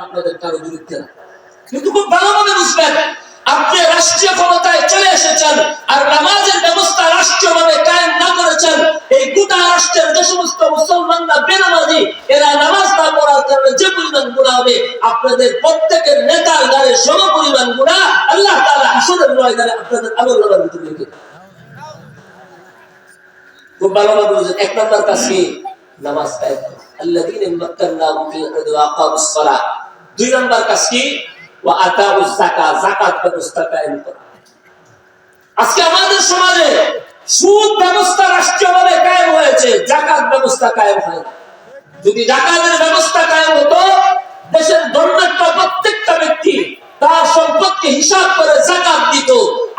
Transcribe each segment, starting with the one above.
আপনাদের কারো বিরুদ্ধে না, কিন্তু খুব ভালোভাবে বুঝবেন, আপনি রাষ্ট্রীয় ক্ষমতায় চলে এসেছেন আর নামাজের ব্যবস্থা রাষ্ট্রীয়ভাবে কায়েম না করেছেন। এই গোটা রাষ্ট্রের যে সমস্ত মুসলমানরা বেনামাজি, এরা নামাজ না পড়ার কারণে যে পরিমাণ গুনাহ হবে, আপনাদের প্রত্যেকের নেতার গায়ে সম পরিমাণ গুনাহ আল্লাহ তাআলা হাসরের ময়দানে আপনাদের আমলনামার ভিতরে লিখে দেন। খুব ভালোভাবে বুঝেন। এক নম্বর কাজ কি? নামাজ কায়েম করা। আল্লাযীনা মাক্কান্নাহুম ফিল আরদি ওয়া আকামুস সালাহ। দুই নম্বর কাজ কি? ওয়া আতাউজ যাকাত, যাকাত ব্যবস্থা কায়েম করা। আজকে আমাদের সমাজে সুদ ব্যবস্থা রাষ্ট্রীয়ভাবে কায়েম হয়েছে, যাকাত ব্যবস্থা কায়েম হয় না। যদি যাকাতের ব্যবস্থা কায়েম হতো, দেশের ধর্মাত্ম প্রত্যেকটা ব্যক্তি তার সম্পদকে হিসাব করে যাকাত দিত।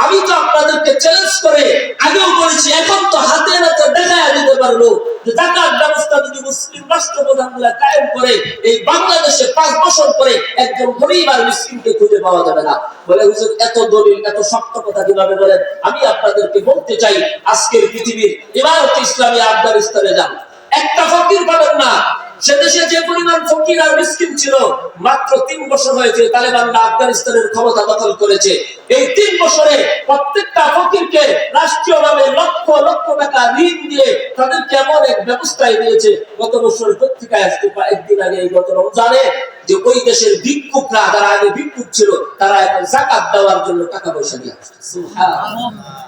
আমি তো আপনাদেরকে চ্যালেঞ্জ করে আগেও বলেছি, এখন তো হাতে নাতে দেখায় দিতে পারবো যে যাকাত ব্যবস্থা যদি মুসলিম রাষ্ট্রপ্রধানগুলা কায়েম করে, এই বাংলাদেশে 5 বছর পরে একজন গরীব আর মিসকিনকে খুঁজে পাওয়া যাবে না। বলে হুজুর এত দলিল, এত শক্ত কথা কিভাবে বলেন? আমি আপনাদেরকে বলতে চাই, আজকের পৃথিবীর ইমারত ইসলামী আফগানিস্তানে যান, একটা ফকির পাবেন না। সে দেশে যে পরিমাণ ফকির আর মিসকিন ছিল, মাত্র 3 বছর হয়েছে তালেবানরা আফগানিস্তানের ক্ষমতা দখল করেছে। এই 3 বছরে প্রত্যেকটা ফকিরকে রাষ্ট্রীয়ভাবে লক্ষ লক্ষ টাকা ঋণ দিয়ে তাদেরকে এমন এক ব্যবস্থায় দিয়েছে। গত বছর পত্রিকায় আসতে একদিন আগে, গত রমজানে, যে ওই দেশের ভিক্ষুকরা, যারা আগে ভিক্ষুক ছিল, তারা এখন যাকাত দেওয়ার জন্য টাকা পয়সা দিয়ে আসছে। সুবহানাল্লাহ।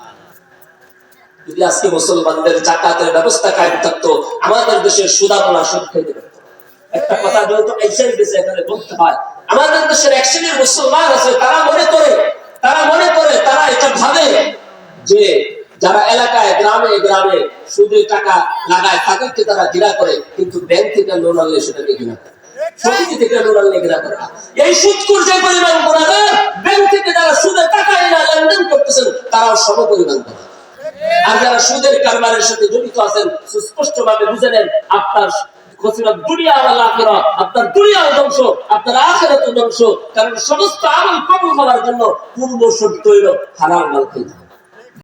যদি আজকে মুসলমানদের যাকাতের ব্যবস্থা কায়েম থাকতো, আমাদের দেশের সুদামরা সুদ খেতে পারত। একটা কথা যেহেতু এশিয়ান দেশে এখানে বলতে হয়, আমাদের দেশের এক শ্রেণীর মুসলমান আছে, তারা মনে করে তারা এটা ভাবে যে যারা এলাকায় গ্রামে গ্রামে সুদে টাকা লাগায় তাদেরকে তারা ঘৃণা করে, কিন্তু ব্যাংক থেকে লোন আনলে সেটাকে ঘৃণা করে, সমিতি থেকে লোন আনলে ঘৃণা করে। এই সুদখোর যে পরিমাণ গুনাহগার, ব্যাংক থেকে যারা সুদে টাকা এনে লেনদেন করতেছেন তারাও সম পরিমাণ গুনাহগার। আর যারা সুদের কারবারের সাথে জড়িত আছেন, সুস্পষ্ট ভাবে বুঝে নেন, আপনার দুনিয়া আর আখিরাত, আপনার দুনিয়াও ধ্বংস, আপনার আখিরাতও ধ্বংস। কারণ সমস্ত আমল কবুল হওয়ার জন্য পূর্ব শর্ত হইল হালাল মাল খাইতে।